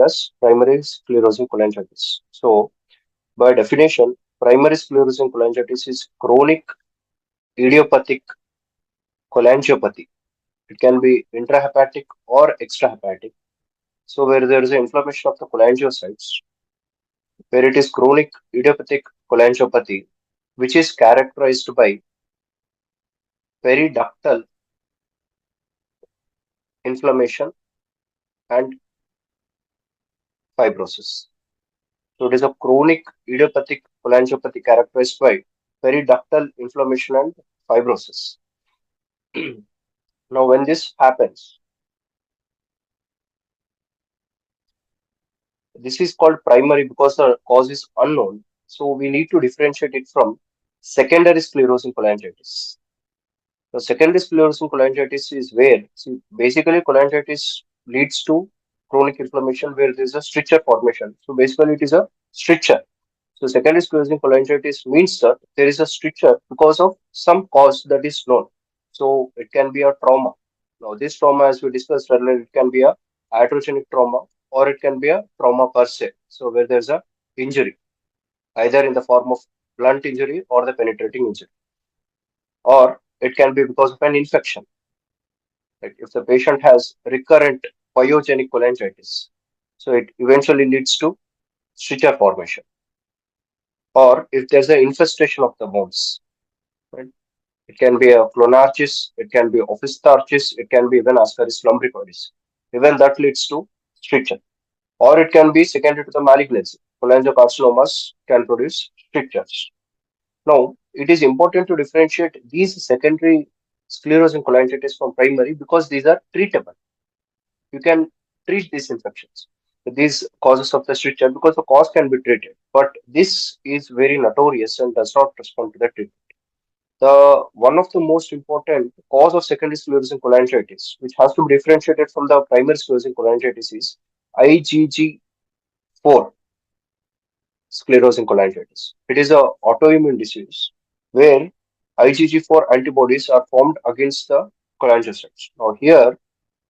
as primary sclerosing cholangitis. So, by definition, primary sclerosing cholangitis is chronic idiopathic cholangiopathy. It can be intrahepatic or extrahepatic. So, where there is an inflammation of the cholangiocytes, where it is chronic idiopathic cholangiopathy, which is characterized by periductal inflammation and fibrosis. So, it is a chronic idiopathic cholangiopathy characterized by periductal inflammation and fibrosis. Now, when this happens, this is called primary because the cause is unknown. So, we need to differentiate it from secondary sclerosing cholangitis. The secondary sclerosing cholangitis is where, see, basically, cholangitis leads to chronic inflammation where there is a stricture formation. So, basically, it is a stricture. So, secondary sclerosing cholangitis means that there is a stricture because of some cause that is known. So, it can be a trauma. Now, this trauma, as we discussed earlier, it can be a iatrogenic trauma or it can be a trauma per se. So, where there's a injury, either in the form of blunt injury or the penetrating injury, or it can be because of an infection. Like if the patient has recurrent pyogenic cholangitis, so it eventually leads to stricture formation, or if there's an infestation of the bones. Right? It can be a clonarchis, it can be opistharchis, it can be even ascaris lumbricoides. Even that leads to stricture. Or it can be secondary to the malignancy. Cholangiocarcinomas can produce strictures. Now, it is important to differentiate these secondary sclerosing cholangitis from primary because these are treatable. You can treat these infections, these causes of the stricture because the cause can be treated. But this is very notorious and does not respond to the treatment. The one of the most important cause of secondary sclerosing cholangitis, which has to be differentiated from the primary sclerosing cholangitis, is IgG4 sclerosing cholangitis. It is a autoimmune disease where IgG4 antibodies are formed against the cholangiocytes. Now here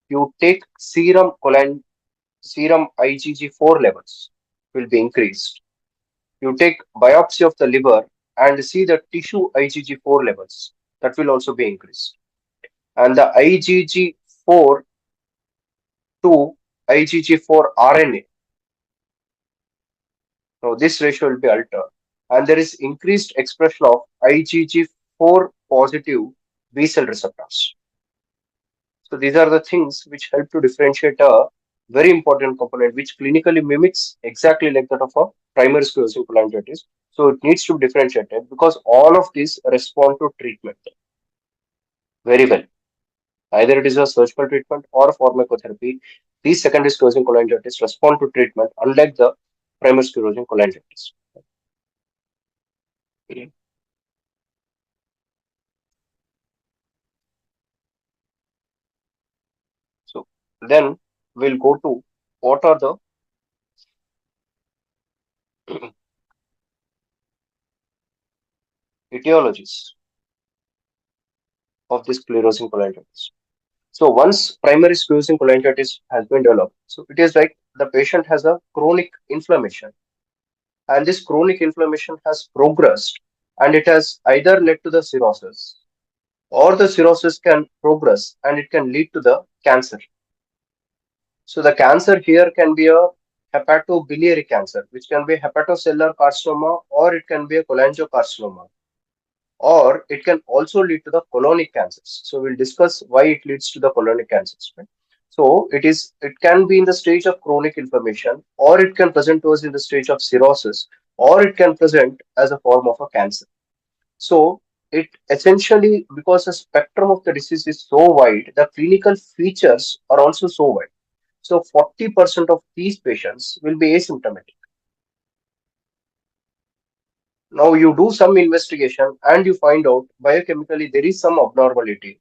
you take serum IgG4 levels will be increased. You take biopsy of the liver and see the tissue IgG4 levels that will also be increased. And the IgG4 to IgG4 RNA, now this ratio will be altered. And there is increased expression of IgG4 positive B cell receptors. So these are the things which help to differentiate a very important component which clinically mimics exactly like that of a primary sclerosing cholangitis. So it needs to be differentiated because all of these respond to treatment very well. Either it is a surgical treatment or pharmacotherapy. These secondary sclerosing cholangitis respond to treatment unlike the primary sclerosing cholangitis. Okay. So then we'll go to what are the etiologies of this sclerosing cholangitis. So once primary sclerosing cholangitis has been developed, so it is like the patient has a chronic inflammation, and this chronic inflammation has progressed, and it has either led to the cirrhosis, or the cirrhosis can progress and it can lead to the cancer. So the cancer here can be a hepatobiliary cancer, which can be hepatocellular carcinoma, or it can be a cholangiocarcinoma, or it can also lead to the colonic cancers. So we'll discuss why it leads to the colonic cancers. Right? So it can be in the stage of chronic inflammation, or it can present to us in the stage of cirrhosis, or it can present as a form of a cancer. So it essentially, because the spectrum of the disease is so wide, the clinical features are also so wide. So 40% of these patients will be asymptomatic. Now you do some investigation and you find out biochemically there is some abnormality.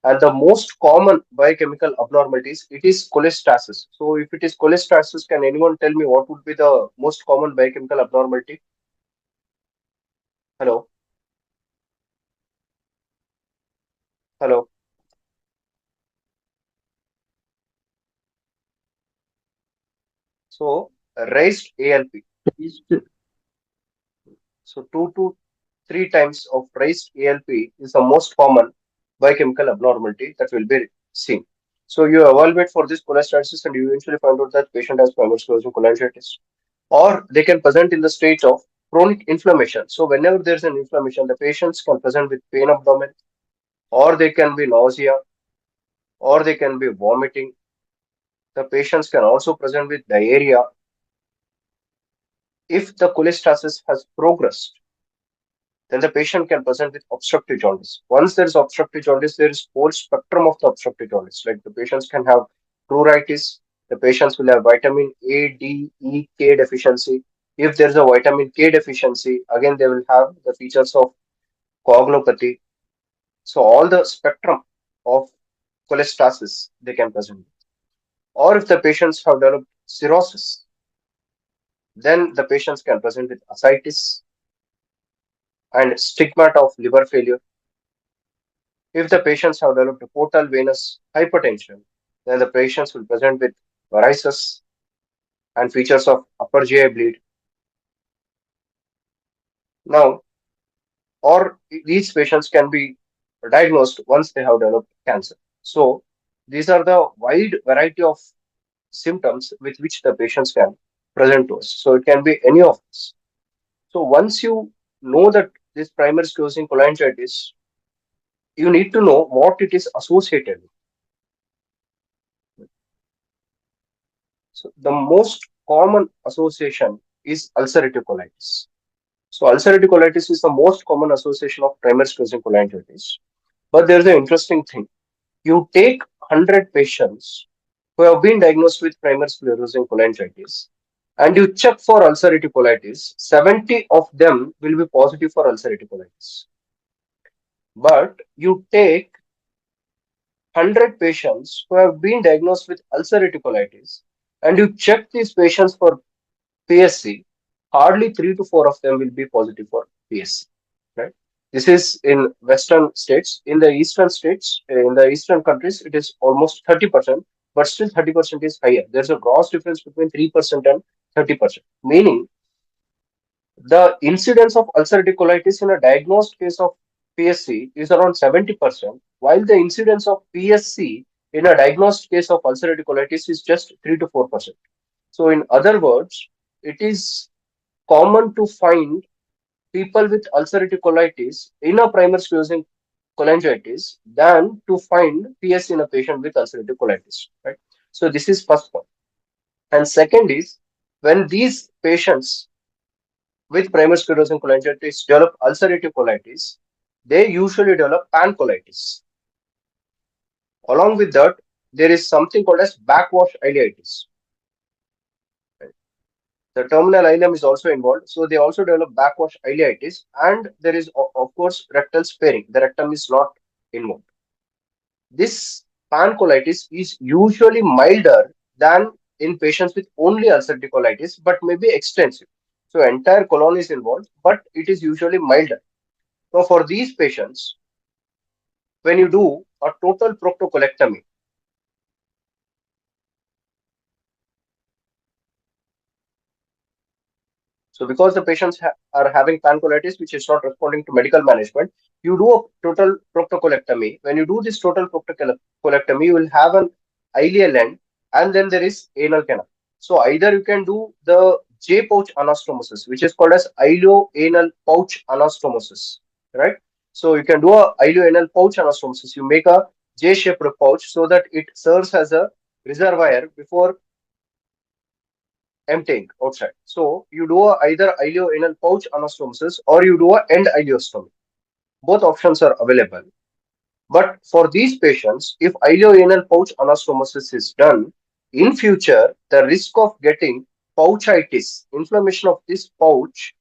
And the most common biochemical abnormalities, it is cholestasis. So if it is cholestasis, can anyone tell me what would be the most common biochemical abnormality? Hello, hello. So raised ALP is so 2 to 3 times of raised ALP is the most common biochemical abnormality that will be seen. So you evaluate for this cholestasis and you eventually find out that patient has primary sclerosing cholangitis, or they can present in the state of chronic inflammation. So whenever there's an inflammation, the patients can present with pain abdomen, or they can be nausea, or they can be vomiting. The patients can also present with diarrhea. If the cholestasis has progressed, then the patient can present with obstructive jaundice. Once there is obstructive jaundice, there is whole spectrum of the obstructive jaundice. Like the patients can have pruritus, the patients will have vitamin A, D, E, K deficiency. If there is a vitamin K deficiency, again they will have the features of coagulopathy. So all the spectrum of cholestasis they can present. Or if the patients have developed cirrhosis, then the patients can present with ascites and stigmata of liver failure. If the patients have developed portal venous hypertension, then the patients will present with varices and features of upper GI bleed. Now, or these patients can be diagnosed once they have developed cancer. So, these are the wide variety of symptoms with which the patients can present to us. So, it can be any of this. So, once you know that this primary sclerosing cholangitis, you need to know what it is associated with. So, the most common association is ulcerative colitis. So ulcerative colitis is the most common association of primary sclerosing cholangitis. But there's an interesting thing. You take 100 patients who have been diagnosed with primary sclerosing cholangitis and you check for ulcerative colitis, 70 of them will be positive for ulcerative colitis. But you take 100 patients who have been diagnosed with ulcerative colitis and you check these patients for PSC, hardly 3 to 4 of them will be positive for PSC. Right? This is in Western states. In the Eastern states, in the Eastern countries, it is almost 30%, but still 30% is higher. There's a gross difference between 3% and 30%, meaning the incidence of ulcerative colitis in a diagnosed case of PSC is around 70%, while the incidence of PSC in a diagnosed case of ulcerative colitis is just 3 to 4%. So, in other words, it is common to find people with ulcerative colitis in a primary sclerosing cholangitis than to find PS in a patient with ulcerative colitis. Right. So this is first point. And second is when these patients with primary sclerosing cholangitis develop ulcerative colitis, they usually develop pancolitis. Along with that, there is something called as backwash ileitis. The terminal ileum is also involved, so they also develop backwash ileitis, and there is of course rectal sparing. The rectum is not involved. This pancolitis is usually milder than in patients with only ulcerative colitis, but may be extensive. So entire colon is involved, but it is usually milder. So for these patients, when you do a total proctocolectomy, so because the patients are having pancolitis, which is not responding to medical management, you do a total proctocolectomy. When you do this total proctocolectomy, you will have an ileal end and then there is anal canal. So either you can do the J pouch anastomosis, which is called as ileoanal pouch anastomosis, right? So you can do a ileoanal pouch anastomosis. You make a J-shaped pouch so that it serves as a reservoir before emptying outside. So you do either ileoanal pouch anastomosis or you do a end ileostomy. Both options are available. But for these patients, if ileoanal pouch anastomosis is done, in future, the risk of getting pouchitis, inflammation of this pouch,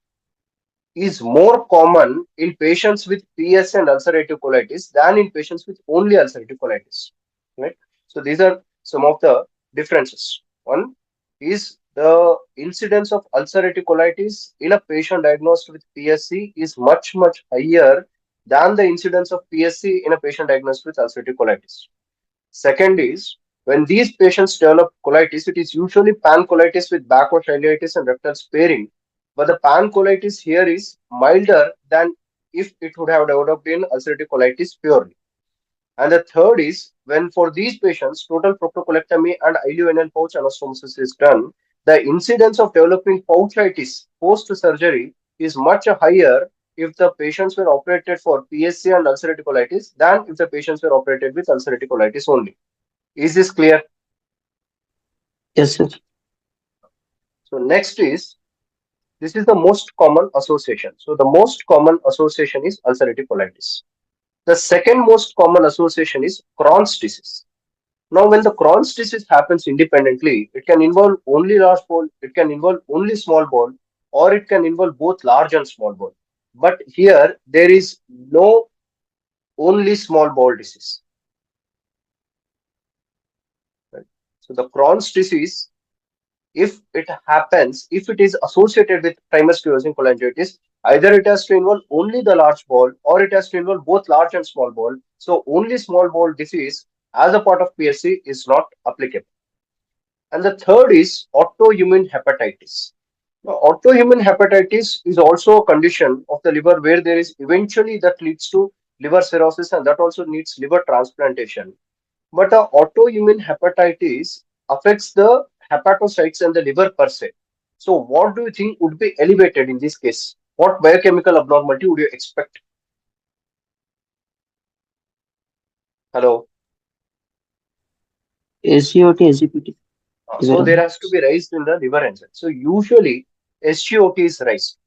is more common in patients with PS and ulcerative colitis than in patients with only ulcerative colitis. Right? So these are some of the differences. One is the incidence of ulcerative colitis in a patient diagnosed with PSC is much higher than the incidence of PSC in a patient diagnosed with ulcerative colitis. Second is When these patients develop colitis, it is usually pancolitis with backwash and rectal sparing. But the pancolitis here is milder than if it would have developed in ulcerative colitis purely. And the third is when for these patients, total proctocolectomy and ileoanal pouch anastomosis is done, the incidence of developing pouchitis post-surgery is much higher if the patients were operated for PSC and ulcerative colitis than if the patients were operated with ulcerative colitis only. Is this clear? Yes, sir. So next is, this is the most common association. So the most common association is ulcerative colitis. The second most common association is Crohn's disease. Now, when the Crohn's disease happens independently, it can involve only large bowel, it can involve only small bowel, or it can involve both large and small bowel. But here, there is no only small bowel disease. Right? So, the Crohn's disease, if it is associated with primary sclerosing cholangitis, either it has to involve only the large bowel or it has to involve both large and small bowel. So, only small bowel disease as a part of PSC is not applicable. And the third is autoimmune hepatitis. Now, autoimmune hepatitis is also a condition of the liver where there is eventually that leads to liver cirrhosis and that also needs liver transplantation. But the autoimmune hepatitis affects the hepatocytes and the liver per se. So, what do you think would be elevated in this case? What biochemical abnormality would you expect? Hello. SGOT, SGPT. So, there Development. has to be raised in the liver enzyme. So, usually SGOT is raised.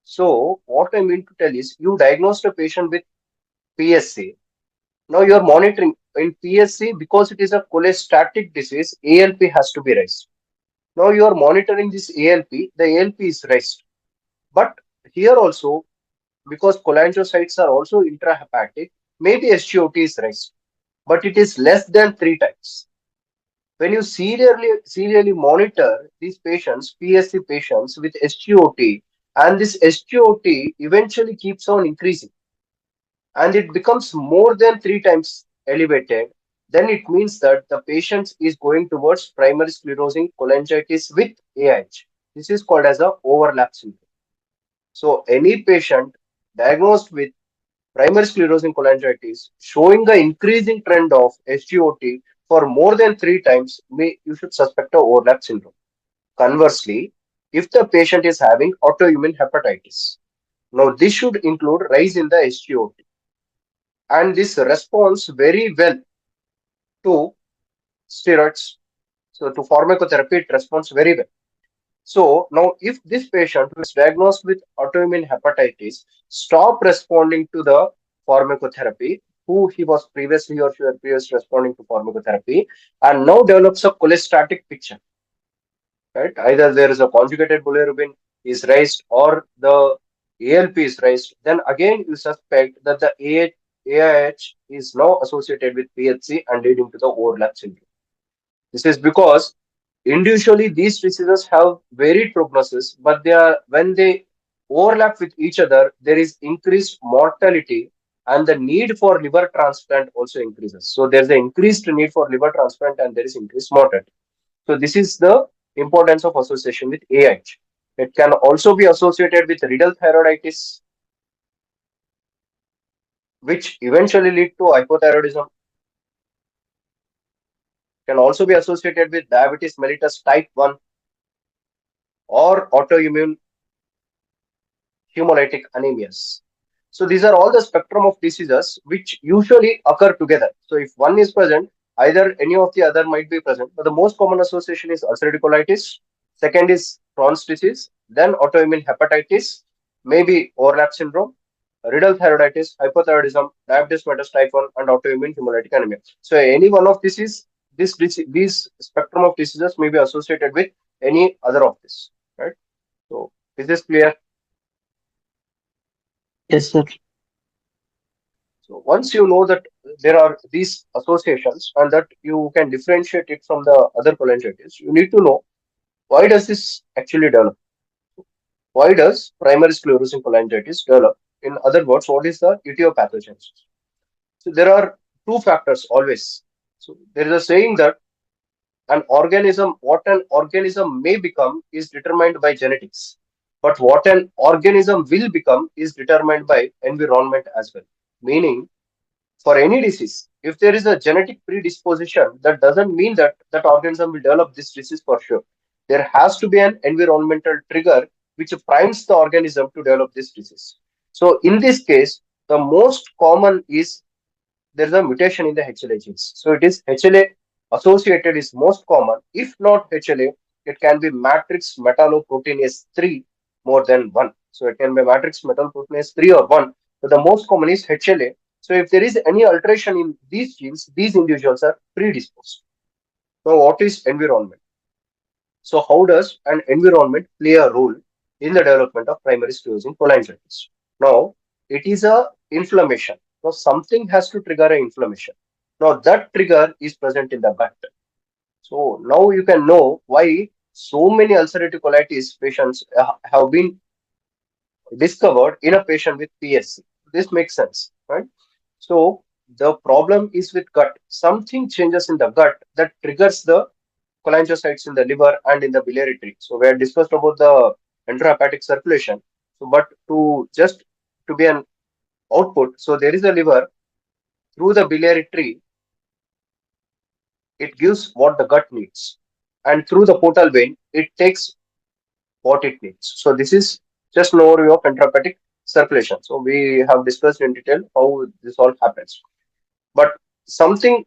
So, what I mean to tell is you diagnosed a patient with PSC. Now you are monitoring in PSC because it is a cholestatic disease, ALP has to be raised. Now you are monitoring this ALP, the ALP is raised. But here also, because cholangiocytes are also intrahepatic, maybe SGOT is raised, but it is less than 3 times. When you serially monitor these patients, PSC patients with SGOT, and this SGOT eventually keeps on increasing and it becomes more than 3 times elevated, then it means that the patient is going towards primary sclerosing cholangitis with AIH. This is called as a overlap syndrome. So any patient diagnosed with primary sclerosing cholangitis showing the increasing trend of SGOT for more than 3 times, you should suspect a overlap syndrome. Conversely, if the patient is having autoimmune hepatitis, now this should include rise in the SGOT and this responds very well to steroids. So to pharmacotherapy, it responds very well. So now if this patient who is diagnosed with autoimmune hepatitis stop responding to the pharmacotherapy, who he was previously or she was previously responding to pharmacotherapy, and now develops a cholestatic picture, right? Either there is a conjugated bilirubin is raised or the ALP is raised, then again you suspect that the AIH is now associated with PHC and leading to the overlap syndrome. This is because individually these diseases have varied prognosis, but they are when they overlap with each other, there is increased mortality and the need for liver transplant also increases. So there's an increased need for liver transplant and there is increased mortality. So this is the importance of association with AIH. It can also be associated with renal thyroiditis, which eventually lead to hypothyroidism. Can also be associated with diabetes mellitus type 1 or autoimmune hemolytic anemias. So these are all the spectrum of diseases which usually occur together. So if one is present, either any of the other might be present, but the most common association is ulcerative colitis. Second is Crohn's disease, then autoimmune hepatitis, maybe overlap syndrome, renal thyroiditis, hypothyroidism, diabetes mellitus type 1, and autoimmune hemolytic anemia. So any one of this is these spectrum of diseases may be associated with any other of this, right? So is this clear? Yes, sir. So once you know that there are these associations and that you can differentiate it from the other cholangitis, you need to know why does this actually develop? Why does primary sclerosing cholangitis develop? In other words, what is the etiopathogenesis? So there are two factors always. So there is a saying that What an organism may become is determined by genetics, but what an organism will become is determined by environment as well. Meaning, for any disease, if there is a genetic predisposition, that doesn't mean that that organism will develop this disease for sure. There has to be an environmental trigger which primes the organism to develop this disease. So, in this case, the most common is there is a mutation in the HLA genes. So, it is HLA associated is most common. If not HLA, it can be matrix metalloproteinase 3 more than 1. So, it can be matrix metalloproteinase 3 or 1. But the most common is HLA. So if there is any alteration in these genes, these individuals are predisposed. Now, what is environment? So how does an environment play a role in the development of primary sclerosing cholangitis? Now, it is a inflammation. Now, something has to trigger an inflammation. Now, that trigger is present in the gut. So now you can know why so many ulcerative colitis patients have been discovered in a patient with PSC. This makes sense, right? So the problem is with gut. Something changes in the gut that triggers the cholangiocytes in the liver and in the biliary tree. So we had discussed about the enterohepatic circulation. So, but to just to be an output, so there is a liver through the biliary tree. It gives what the gut needs, and through the portal vein, it takes what it needs. So this is just an overview of enterohepatic circulation. So we have discussed in detail how this all happens. But something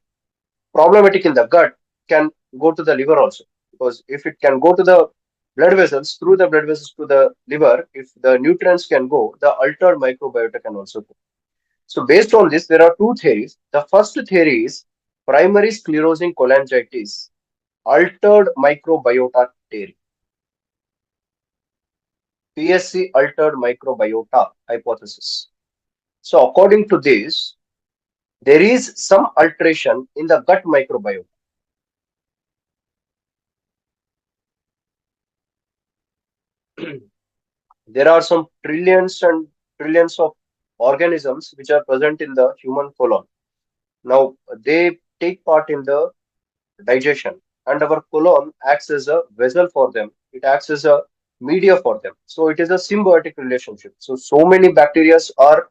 problematic in the gut can go to the liver also, because if it can go to the blood vessels, through the blood vessels to the liver, if the nutrients can go, the altered microbiota can also go. So based on this, there are two theories. The first theory is primary sclerosing cholangitis altered microbiota theory, PSC altered microbiota hypothesis. So according to this, there is some alteration in the gut microbiome. There are some trillions and trillions of organisms which are present in the human colon. Now, they take part in the digestion, and our colon acts as a vessel for them. It acts as a media for them. So, it is a symbiotic relationship. So many bacteria are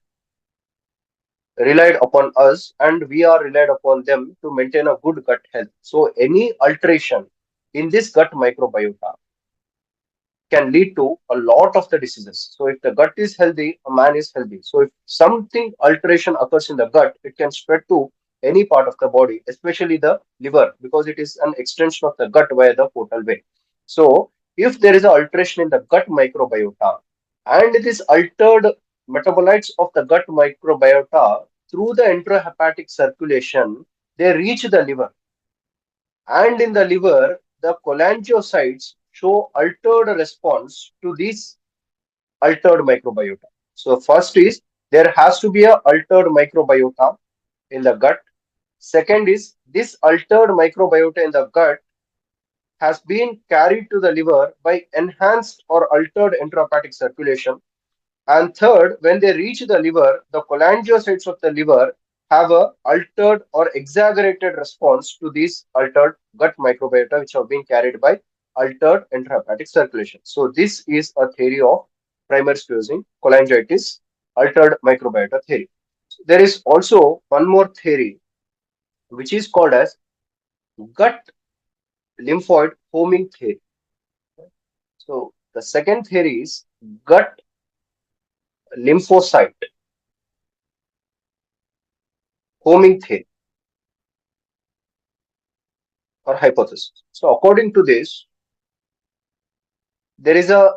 relied upon us, and we are relied upon them to maintain a good gut health. So, any alteration in this gut microbiota can lead to a lot of the diseases. So if the gut is healthy, a man is healthy. So if something alteration occurs in the gut, it can spread to any part of the body, especially the liver, because it is an extension of the gut via the portal vein. So if there is an alteration in the gut microbiota and it is altered metabolites of the gut microbiota through the enterohepatic circulation, they reach the liver, and in the liver, the cholangiocytes show altered response to this altered microbiota. So first is there has to be a altered microbiota in the gut. Second is this altered microbiota in the gut has been carried to the liver by enhanced or altered enterohepatic circulation. And third, when they reach the liver, the cholangiocytes of the liver have a altered or exaggerated response to these altered gut microbiota, which have been carried by altered enterohepatic circulation. So this is a theory of primary sclerosing cholangitis, altered microbiota theory. There is also one more theory, which is called as gut lymphoid homing theory. So the second theory is gut lymphocyte homing theory or hypothesis. So according to this, there is a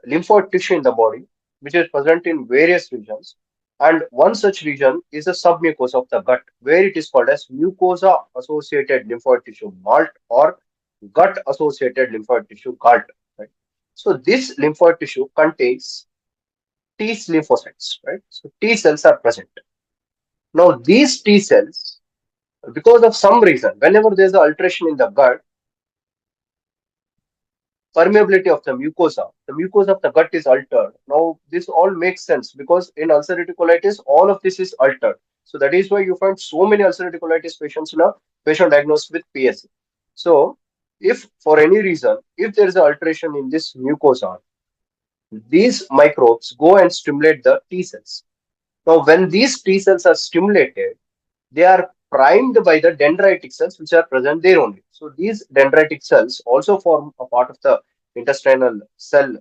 lymphoid tissue in the body which is present in various regions, and one such region is the submucosa of the gut, where it is called as mucosa associated lymphoid tissue MALT or gut associated lymphoid tissue GALT. Right? So this lymphoid tissue contains T lymphocytes. Right? So T cells are present. Now these T cells, because of some reason, whenever there is an alteration in the gut, permeability of the mucosa. The mucosa of the gut is altered. Now, this all makes sense because in ulcerative colitis, all of this is altered. So that is why you find so many ulcerative colitis patients in a patient diagnosed with PSC. So if for any reason, if there is an alteration in this mucosa, these microbes go and stimulate the T cells. Now, when these T cells are stimulated, they are primed by the dendritic cells which are present there only. So these dendritic cells also form a part of the intestinal cell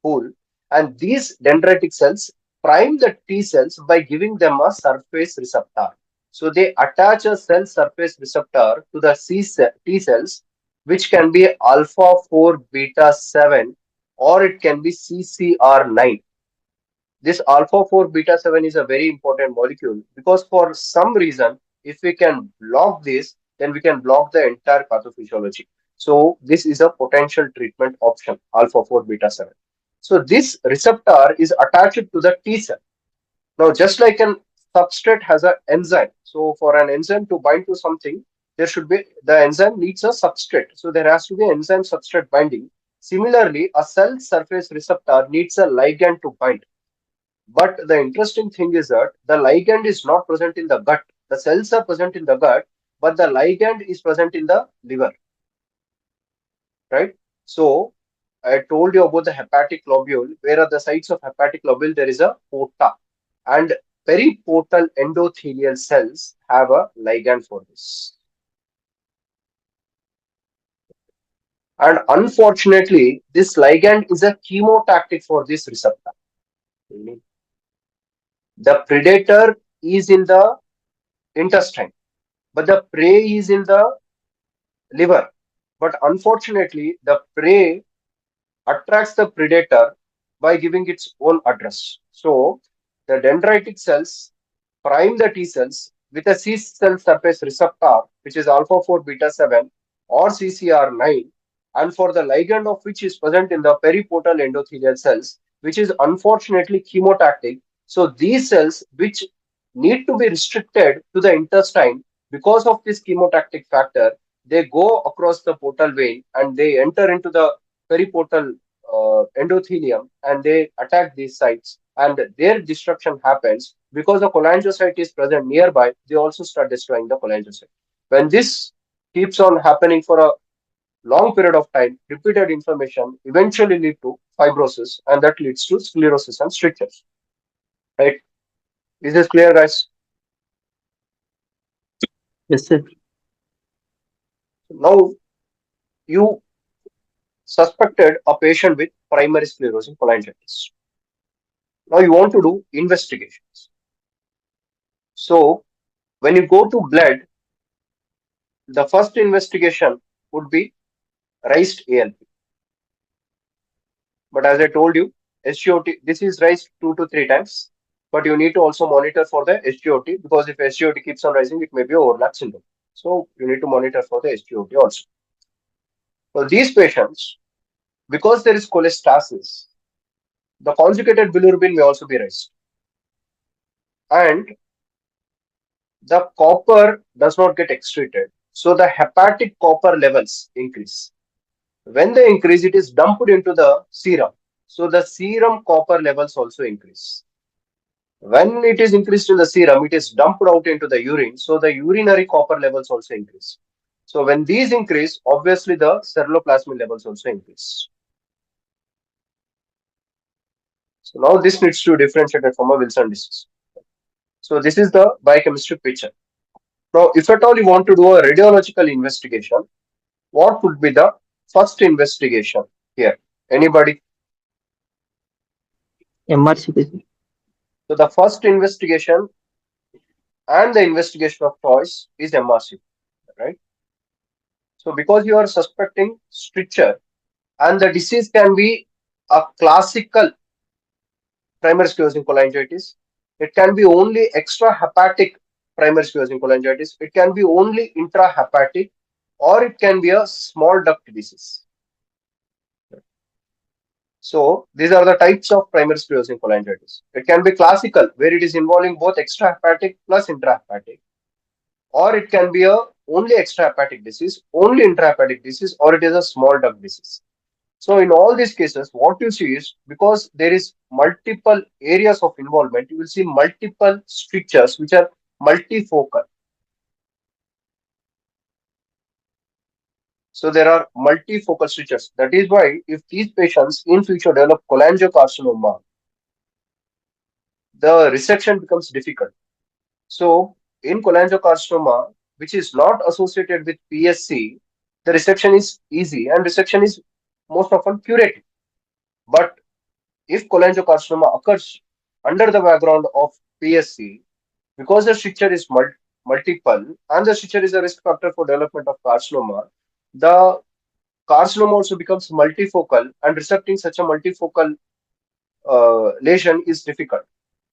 pool, and these dendritic cells prime the T cells by giving them a surface receptor. So they attach a cell surface receptor to the T cells, which can be alpha 4 beta 7 or it can be CCR9. This alpha 4 beta 7 is a very important molecule because for some reason, if we can block this, then we can block the entire pathophysiology. So this is a potential treatment option, alpha 4 beta 7. So this receptor is attached to the T cell. Now, just like an substrate has an enzyme. So for an enzyme to bind to something, there should be the enzyme needs a substrate. So there has to be enzyme substrate binding. Similarly, a cell surface receptor needs a ligand to bind. But the interesting thing is that the ligand is not present in the gut. The cells are present in the gut, but the ligand is present in the liver, right? So I told you about the hepatic lobule. Where are the sites of hepatic lobule? There is a porta, and periportal endothelial cells have a ligand for this. And unfortunately, this ligand is a chemotactic for this receptor. The predator is in the intestine, but the prey is in the liver. But unfortunately, the prey attracts the predator by giving its own address. So the dendritic cells prime the T cells with a C cell surface receptor, which is alpha 4 beta 7 or CCR9, and for the ligand of which is present in the periportal endothelial cells, which is unfortunately chemotactic. So these cells, which need to be restricted to the intestine because of this chemotactic factor, they go across the portal vein and they enter into the periportal endothelium and they attack these sites and their destruction happens because the cholangiocyte is present nearby. They also start destroying the cholangiocyte. When this keeps on happening for a long period of time, repeated inflammation eventually lead to fibrosis, and that leads to sclerosis and strictures. Right? Is this clear, guys? Yes, sir. Now you suspected a patient with primary sclerosing cholangitis. Now you want to do investigations. So when you go to blood, the first investigation would be raised ALP. But as I told you, SGOT, this is raised 2 to 3 times. But you need to also monitor for the SGOT because if SGOT keeps on rising, it may be overlap syndrome. So you need to monitor for the SGOT also. So these patients, because there is cholestasis, the conjugated bilirubin may also be raised. And the copper does not get excreted. So the hepatic copper levels increase. When they increase, it is dumped into the serum. So the serum copper levels also increase. When it is increased in the serum, it is dumped out into the urine. So the urinary copper levels also increase. So when these increase, obviously the ceruloplasmin levels also increase. So now this needs to differentiate it from a Wilson disease. So this is the biochemistry picture. Now, if at all you want to do a radiological investigation, what would be the first investigation here? Anybody? MRCP. So the first investigation and the investigation of choice is MRC, right? So because you are suspecting stricture and the disease can be a classical primary sclerosing cholangitis, it can be only extrahepatic primary sclerosing cholangitis, it can be only intrahepatic, or it can be a small duct disease. So these are the types of primary sclerosing cholangitis. It can be classical, where it is involving both extrahepatic plus intrahepatic, or it can be a only extrahepatic disease, only intrahepatic disease, or it is a small duct disease. So in all these cases, what you see is because there is multiple areas of involvement, you will see multiple strictures which are multifocal. So there are multifocal strictures. That is why if these patients in future develop cholangiocarcinoma, the resection becomes difficult. So in cholangiocarcinoma, which is not associated with PSC, the resection is easy and resection is most often curative. But if cholangiocarcinoma occurs under the background of PSC, because the stricture is multiple and the stricture is a risk factor for development of carcinoma, the carcinoma also becomes multifocal and resecting such a multifocal lesion is difficult.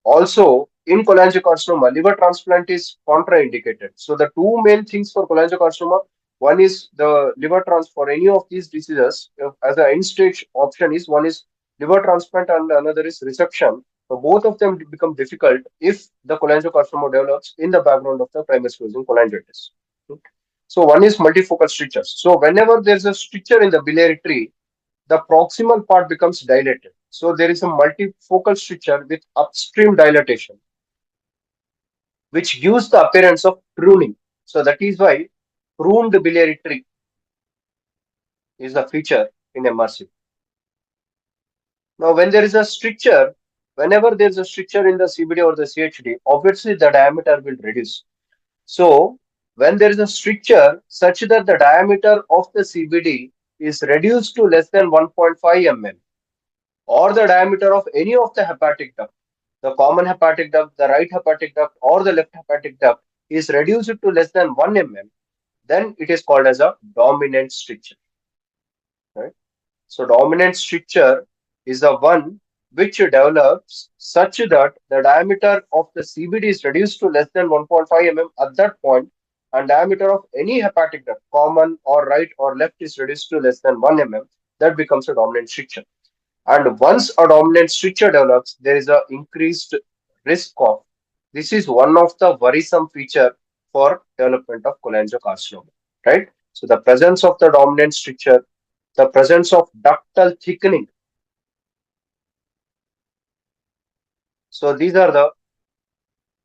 Also, in cholangiocarcinoma, liver transplant is contraindicated. So the two main things for cholangiocarcinoma, one is the liver transplant for any of these diseases as an end stage option is one is liver transplant and another is resection. So both of them become difficult if the cholangiocarcinoma develops in the background of the primary sclerosing cholangitis. So one is multifocal strictures. So whenever there's a stricture in the biliary tree, the proximal part becomes dilated. So there is a multifocal stricture with upstream dilatation, which gives the appearance of pruning. So that is why pruned biliary tree is the feature in MRC. Now, when there is a stricture, whenever there is a stricture in the CBD or the CHD, obviously the diameter will reduce. So when there is a stricture such that the diameter of the CBD is reduced to less than 1.5 mm, or the diameter of any of the hepatic duct, the common hepatic duct, the right hepatic duct, or the left hepatic duct is reduced to less than 1 mm, then it is called as a dominant stricture. Right? So, dominant stricture is the one which develops such that the diameter of the CBD is reduced to less than 1.5 mm at that point, and diameter of any hepatic duct, common or right or left, is reduced to less than 1 mm. That becomes a dominant stricture. And once a dominant stricture develops, there is a increased risk of. This is one of the worrisome feature for development of cholangiocarcinoma, right? So the presence of the dominant stricture, the presence of ductal thickening. So these are the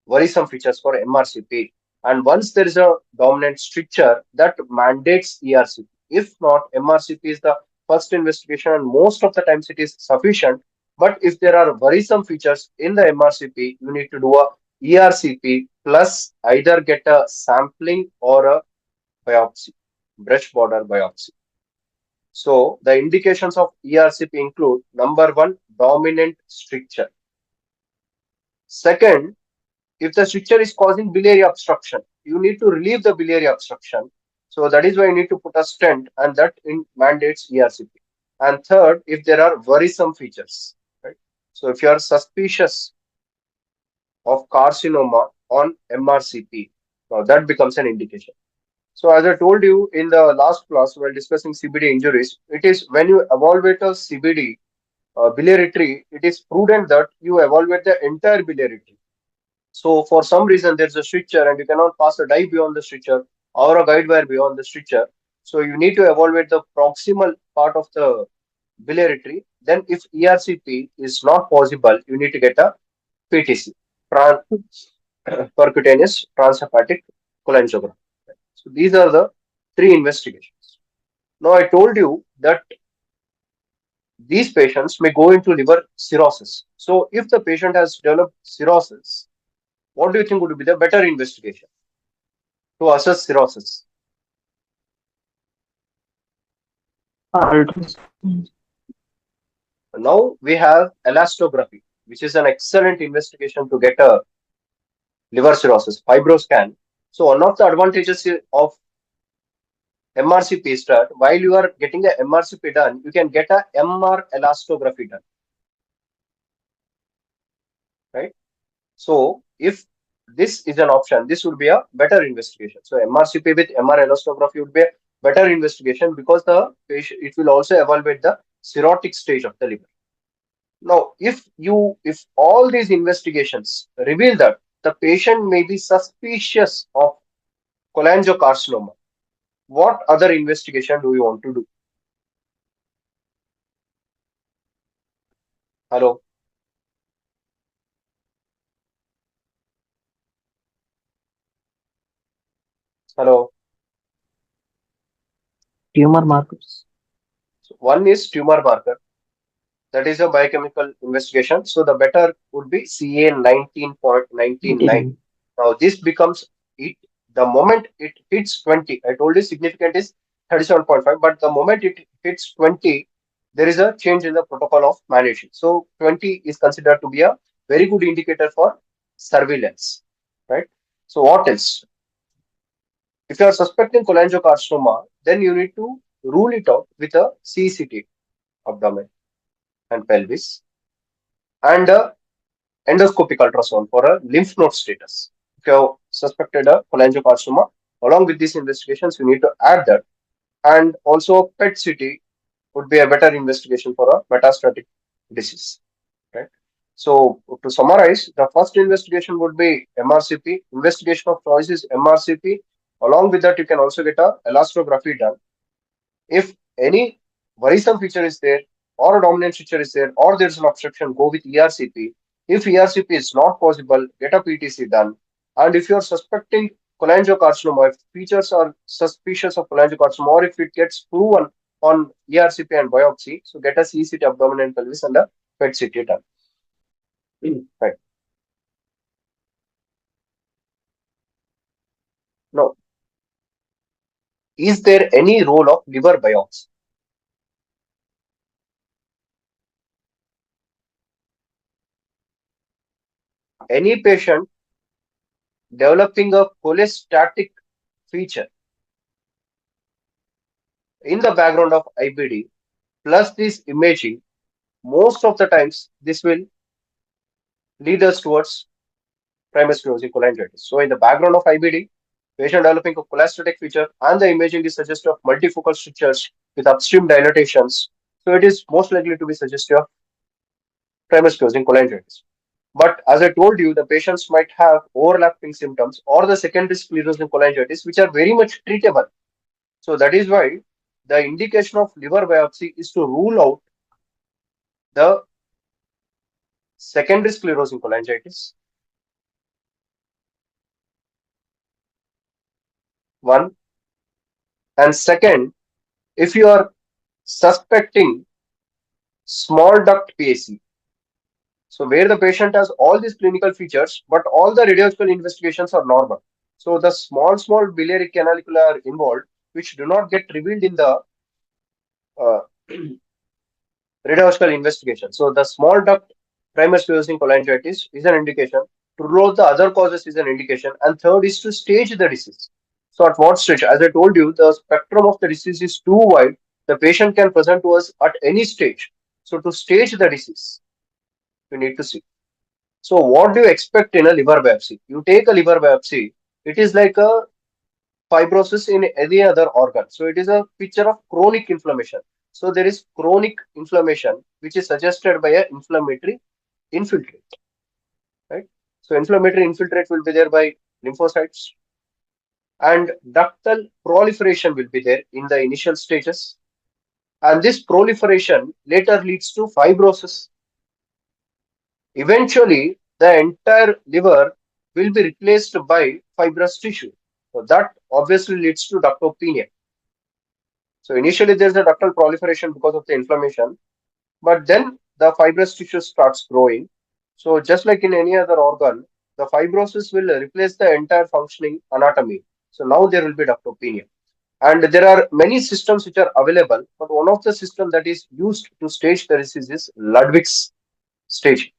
worrisome features for MRCP. And once there is a dominant stricture, that mandates ERCP. If not, MRCP is the first investigation, and most of the times it is sufficient. But if there are worrisome features in the MRCP, you need to do a ERCP plus either get a sampling or a biopsy, brush border biopsy. So the indications of ERCP include number one, dominant stricture. Second, if the stricture is causing biliary obstruction, you need to relieve the biliary obstruction. So that is why you need to put a stent, and that mandates ERCP. And third, if there are worrisome features, right? So if you are suspicious of carcinoma on MRCP, now that becomes an indication. So as I told you in the last class while discussing CBD injuries, it is when you evaluate a CBD biliary tree, it is prudent that you evaluate the entire biliary tree. So for some reason there's a stricture and you cannot pass a dye beyond the stricture or a guide wire beyond the stricture. So you need to evaluate the proximal part of the biliary tree. Then if ERCP is not possible, you need to get a PTC, percutaneous transhepatic cholangiogram. So these are the three investigations. Now I told you that these patients may go into liver cirrhosis. So if the patient has developed cirrhosis, what do you think would be the better investigation to assess cirrhosis? Ultrasound. Now we have elastography, which is an excellent investigation to get a liver cirrhosis, fibroscan. So one of the advantages of MRCP is that while you are getting a MRCP done, you can get a MR elastography done, right? So if this is an option, this would be a better investigation. So MRCP with MR elastography would be a better investigation because the patient it will also evaluate the cirrhotic stage of the liver. Now, if all these investigations reveal that the patient may be suspicious of cholangiocarcinoma, what other investigation do you want to do? Hello, hello. Tumor markers. So one is tumor marker. That is a biochemical investigation. So the better would be CA 19.199. 99. Now this becomes it the moment it hits 20. I told you significant is 37.5, but the moment it hits 20, there is a change in the protocol of management. So 20 is considered to be a very good indicator for surveillance, right? So what else? If you are suspecting cholangiocarcinoma, then you need to rule it out with a CCT, abdomen and pelvis, and a endoscopic ultrasound for a lymph node status. If you have suspected a cholangiocarcinoma, along with these investigations, you need to add that. And also, PET CT would be a better investigation for a metastatic disease. Right. So, to summarize, the first investigation would be MRCP. Investigation of choice is MRCP. Along with that, you can also get a elastography done. If any worrisome feature is there, or a dominant feature is there, or there's an obstruction, go with ERCP. If ERCP is not possible, get a PTC done. And if you're suspecting cholangiocarcinoma, if features are suspicious of cholangiocarcinoma, or if it gets proven on ERCP and biopsy, so get a CCT abdomen and pelvis and a PET CT done. Right. Now, is there any role of liver biopsy? Any patient developing a cholestatic feature in the background of IBD plus this imaging, most of the times this will lead us towards primary sclerosing cholangitis. So in the background of IBD, patient developing a cholestatic feature and the imaging is suggestive of multifocal strictures with upstream dilatations. So it is most likely to be suggestive of primary sclerosing cholangitis. But as I told you, the patients might have overlapping symptoms or the secondary sclerosing cholangitis, which are very much treatable. So that is why the indication of liver biopsy is to rule out the secondary sclerosing cholangitis. One, and second, if you are suspecting small duct PAC, so where the patient has all these clinical features, but all the radiological investigations are normal. So the small biliary canalicula are involved, which do not get revealed in the uh, radiological investigation. So the small duct primary sclerosing cholangitis is an indication. To rule out the other causes is an indication. And third is to stage the disease. So at what stage? As I told you, the spectrum of the disease is too wide. The patient can present to us at any stage. So to stage the disease, we need to see. So what do you expect in a liver biopsy? You take a liver biopsy, it is like a fibrosis in any other organ. So it is a picture of chronic inflammation. So there is chronic inflammation, which is suggested by a inflammatory infiltrate, right? So inflammatory infiltrate will be there by lymphocytes, and ductal proliferation will be there in the initial stages. And this proliferation later leads to fibrosis. Eventually, the entire liver will be replaced by fibrous tissue. So that obviously leads to ductopenia. So initially there's a ductal proliferation because of the inflammation, but then the fibrous tissue starts growing. So just like in any other organ, the fibrosis will replace the entire functioning anatomy. So now there will be ductopenia. And there are many systems which are available, but one of the system that is used to stage the disease is Ludwig's stage.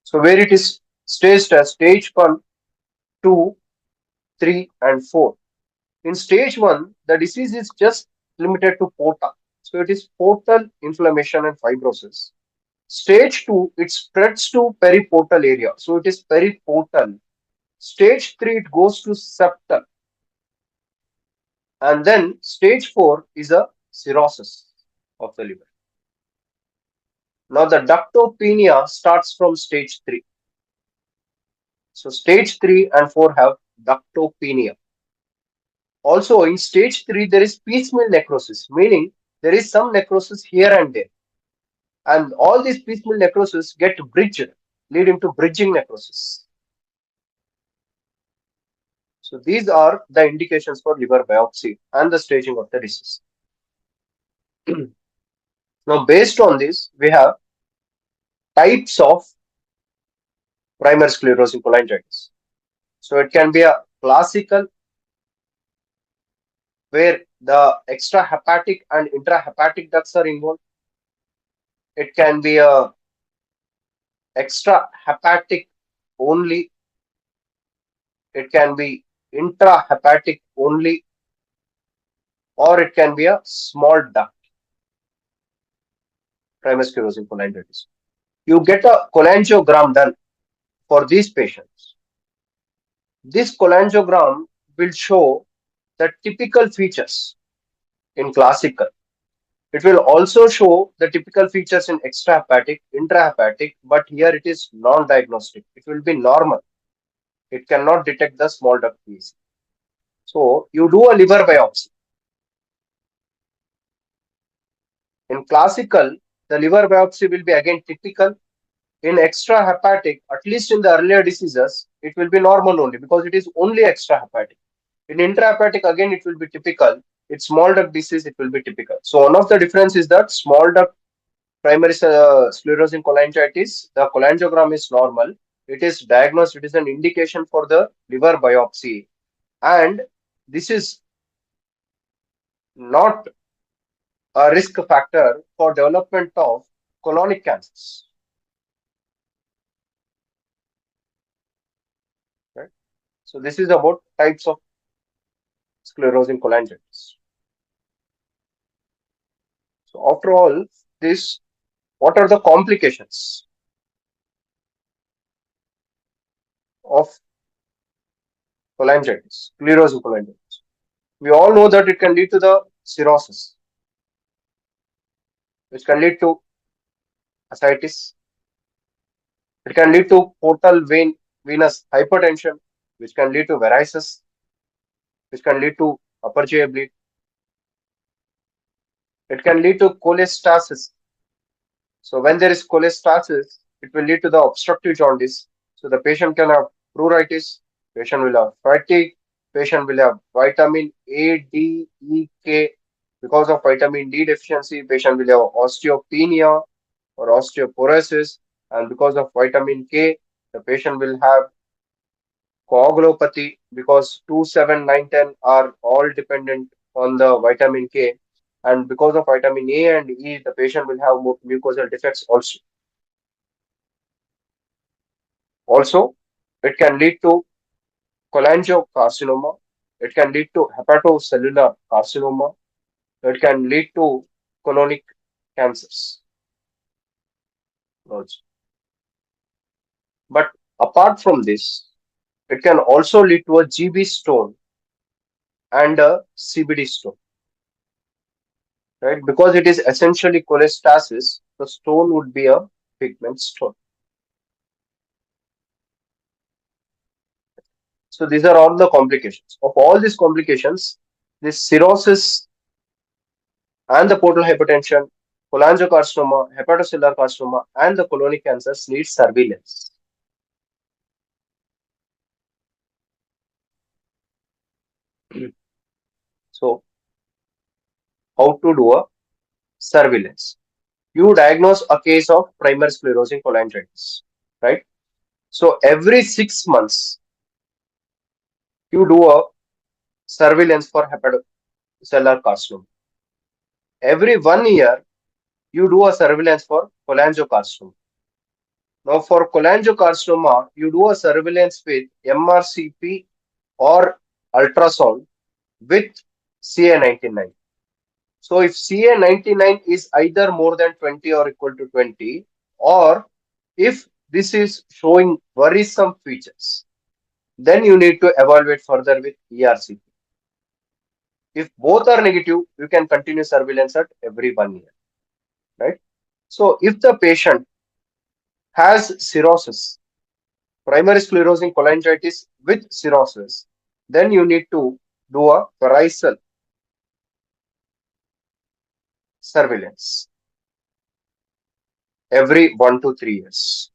So where it is staged as stage 1, 2, 3, and 4. In stage 1, the disease is just limited to porta. So it is portal inflammation and fibrosis. Stage 2, it spreads to periportal area. So it is periportal. Stage 3, it goes to septal. And then stage 4 is a cirrhosis of the liver. Now the ductopenia starts from stage 3. So stage 3 and 4 have ductopenia. Also, in stage 3, there is piecemeal necrosis, meaning there is some necrosis here and there. And all these piecemeal necrosis get bridged, leading to bridging necrosis. So these are the indications for liver biopsy and the staging of the disease. Now, based on this, we have types of primary sclerosing cholangitis. So it can be a classical where the extrahepatic and intrahepatic ducts are involved. It can be a extrahepatic only. It can be intrahepatic only, or it can be a small duct primary sclerosing cholangitis. You get a cholangiogram done for these patients. This cholangiogram will show the typical features in classical. It will also show the typical features in extrahepatic, intrahepatic, but here it is non-diagnostic. It will be normal. It cannot detect the small duct PEC. So you do a liver biopsy. In classical, the liver biopsy will be again typical. In extrahepatic, at least in the earlier diseases, it will be normal only because it is only extrahepatic. In intrahepatic, again, it will be typical. It's small duct disease, it will be typical. So one of the difference is that small duct primary sclerosing cholangitis, the cholangiogram is normal. It is diagnosed, it is an indication for the liver biopsy. And this is not a risk factor for development of colonic cancers. Right? So this is about types of sclerosing cholangitis. So after all this, what are the complications of cholangitis, sclerosing cholangitis? We all know that it can lead to the cirrhosis, which can lead to ascites. It can lead to portal venous hypertension, which can lead to varices, which can lead to upper GI bleed. It can lead to cholestasis. So when there is cholestasis, it will lead to the obstructive jaundice. So the patient can have pruritus, patient will have fatigue, patient will have vitamin A, D, E, K. Because of vitamin D deficiency, patient will have osteopenia or osteoporosis, and because of vitamin K, the patient will have coagulopathy because 2, 7, 9, 10 are all dependent on the vitamin K. And because of vitamin A and E, the patient will have mucosal defects also. Also, it can lead to cholangiocarcinoma. It can lead to hepatocellular carcinoma. It can lead to colonic cancers also. But apart from this, it can also lead to a GB stone and a CBD stone, right? Because it is essentially cholestasis, the stone would be a pigment stone. So these are all the complications. Of all these complications, this cirrhosis and the portal hypertension, cholangiocarcinoma, hepatocellular carcinoma, and the colonic cancers need surveillance. So, how to do a surveillance? You diagnose a case of primary sclerosing cholangitis, right? So, every 6 months, you do a surveillance for hepatocellular carcinoma. Every 1 year, you do a surveillance for cholangiocarcinoma. Now, for cholangiocarcinoma, you do a surveillance with MRCP or ultrasound with CA99. So, if CA99 is either more than 20 or equal to 20, or if this is showing worrisome features, then you need to evaluate further with ERCP. If both are negative, you can continue surveillance at every 1 year, right? So, if the patient has cirrhosis, primary sclerosing cholangitis with cirrhosis, then you need to do a varicose surveillance. every 1 to 3 years.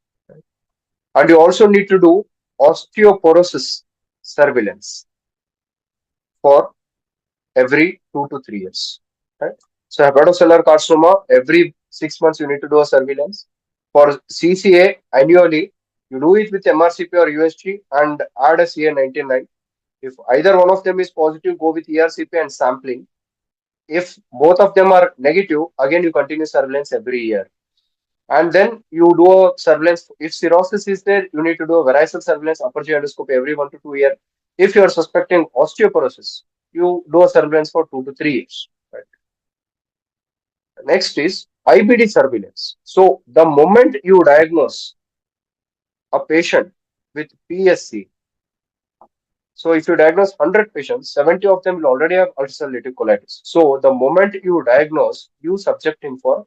And you also need to do osteoporosis surveillance for every 2 to 3 years. Right? So hepatocellular carcinoma, every 6 months you need to do a surveillance. For CCA, annually, you do it with MRCP or USG and add a CA 99. If either one of them is positive, go with ERCP and sampling. If both of them are negative, again you continue surveillance every year. And then you do a surveillance. If cirrhosis is there, you need to do a varicose surveillance, upper GI endoscopy every 1 to 2 years. If you are suspecting osteoporosis, you do a surveillance for 2 to 3 years. Right? Next is IBD surveillance. So the moment you diagnose a patient with PSC, so if you diagnose 100 patients, 70 of them will already have ulcerative colitis. So the moment you diagnose, you subject him for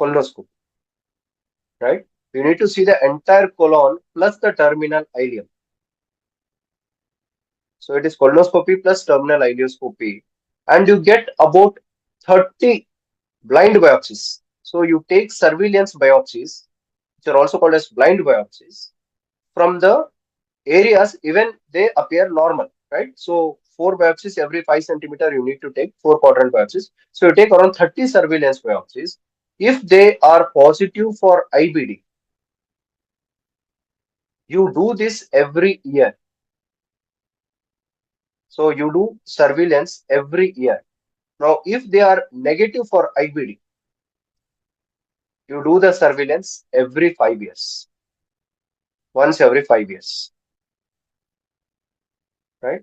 colonoscopy, right? You need to see the entire colon plus the terminal ileum. So it is colonoscopy plus terminal ileoscopy, and you get about 30 blind biopsies. So you take surveillance biopsies, which are also called as blind biopsies, from the areas even they appear normal, right? So four biopsies every 5 centimeter you need to take, four quadrant biopsies. So you take around 30 surveillance biopsies. If they are positive for IBD, you do this every year. So you do surveillance every year. Now, if they are negative for IBD, you do the surveillance every 5 years, once every 5 years, right?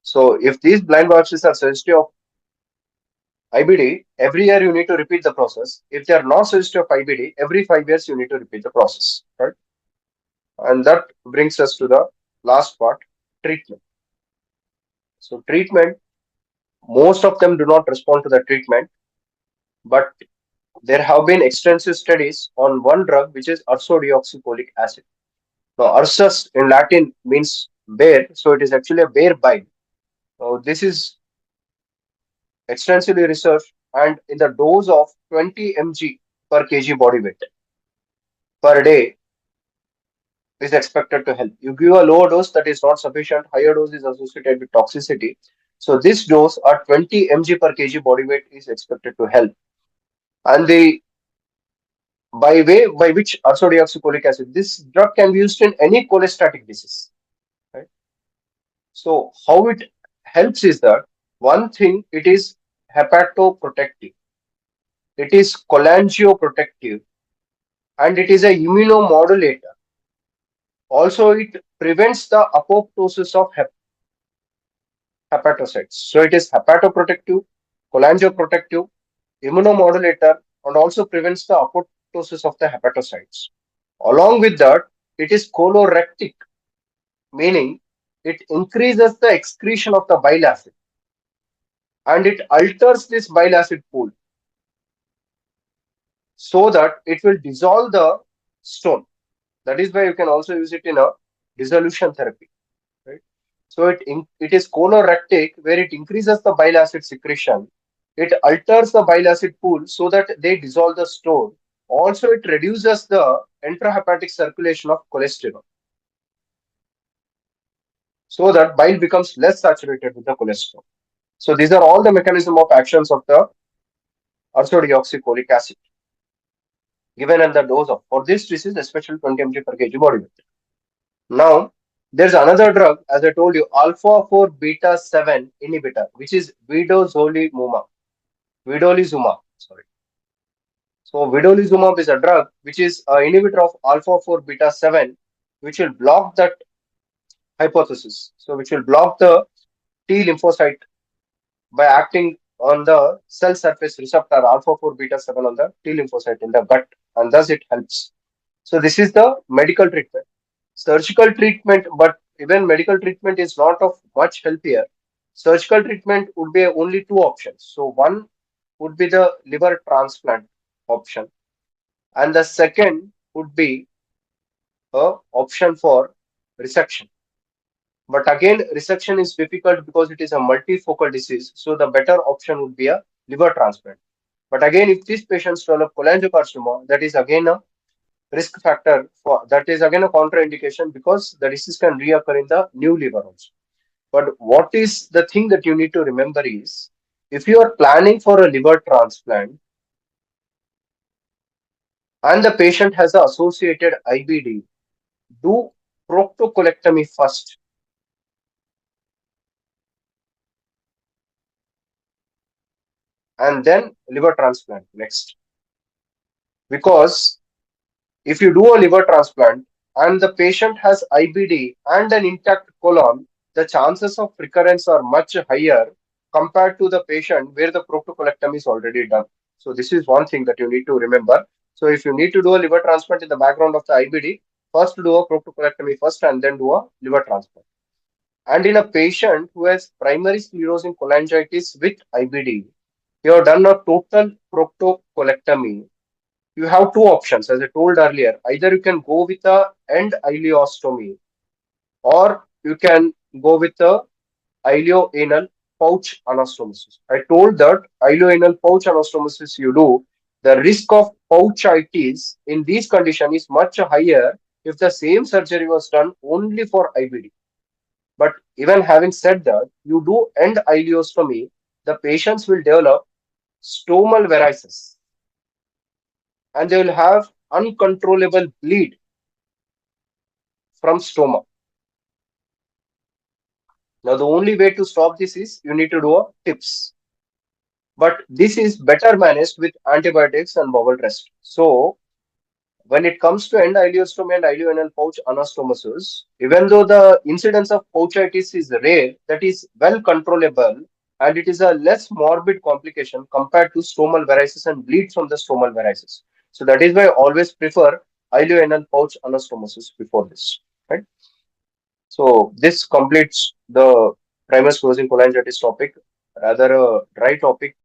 So if these blind biopsies are sensitive of IBD, every year you need to repeat the process. If they are not sensitive of IBD, every 5 years you need to repeat the process, right? And that brings us to the last part, treatment. So treatment, most of them do not respond to the treatment, but there have been extensive studies on one drug which is ursodeoxycholic acid. Now, ursus in Latin means bear, so it is actually a bear bile. Now, this is extensively researched, and in the dose of 20 mg per kg body weight per day is expected to help. You give a lower dose that is not sufficient, higher dose is associated with toxicity. So, this dose at 20 mg per kg body weight is expected to help. And the by which ursodeoxycholic acid, this drug can be used in any cholestatic disease. Right? So how it helps is that one thing, it is hepatoprotective, it is cholangioprotective, and it is a immunomodulator. Also, it prevents the apoptosis of hepatocytes. So it is hepatoprotective, cholangioprotective, immunomodulator, and also prevents the apoptosis of the hepatocytes. Along with that, it is colorectic, meaning it increases the excretion of the bile acid and it alters this bile acid pool so that it will dissolve the stone. That is why you can also use it in a dissolution therapy, right? So it is colorectic, where it increases the bile acid secretion. It alters the bile acid pool so that they dissolve the stone. Also, it reduces the intrahepatic circulation of cholesterol so that bile becomes less saturated with the cholesterol. So these are all the mechanism of actions of the ursodeoxycholic acid given in the dose of for this disease, especially 20 mg per kg body weight. Now, there's another drug, as I told you, alpha 4 beta 7 inhibitor, which is vidolizumab. Sorry. So, vidolizumab is a drug which is an inhibitor of alpha 4 beta 7, which will block that hypothesis. So, which will block the T lymphocyte by acting on the cell surface receptor alpha 4 beta 7 on the T lymphocyte in the gut, and thus it helps. So, this is the medical treatment. Surgical treatment, but even medical treatment is not of much help here. Surgical treatment would be only two options. So, one would be the liver transplant option, and the second would be a option for resection. But again, resection is difficult because it is a multifocal disease. So the better option would be a liver transplant. But again, if these patients develop cholangiocarcinoma, that is again a risk factor for that is again a contraindication because the disease can reoccur in the new liver also. But what is the thing that you need to remember is if you are planning for a liver transplant and the patient has the associated IBD, do proctocolectomy first and then liver transplant next. Because if you do a liver transplant and the patient has IBD and an intact colon, the chances of recurrence are much higher compared to the patient where the proctocolectomy is already done. So this is one thing that you need to remember. So if you need to do a liver transplant in the background of the IBD, first do a proctocolectomy first and then do a liver transplant. And in a patient who has primary sclerosing cholangitis with IBD, you have done a total proctocolectomy. You have two options, as I told earlier. Either you can go with a end ileostomy or you can go with a ileoanal pouch anastomosis. I told that ileoanal pouch anastomosis you do, the risk of pouchitis in these conditions is much higher if the same surgery was done only for IBD. But even having said that, you do end ileostomy, the patients will develop stomal varices and they will have uncontrollable bleed from stoma. Now, the only way to stop this is you need to do a TIPS, but this is better managed with antibiotics and bowel rest. So, when it comes to end ileostomy and ileoanal pouch anastomosis, even though the incidence of pouchitis is rare, that is well controllable and it is a less morbid complication compared to stomal varices and bleed from the stomal varices. So, that is why I always prefer ileoanal pouch anastomosis before this. Right? So this completes the primary sclerosing cholangitis topic, rather a dry topic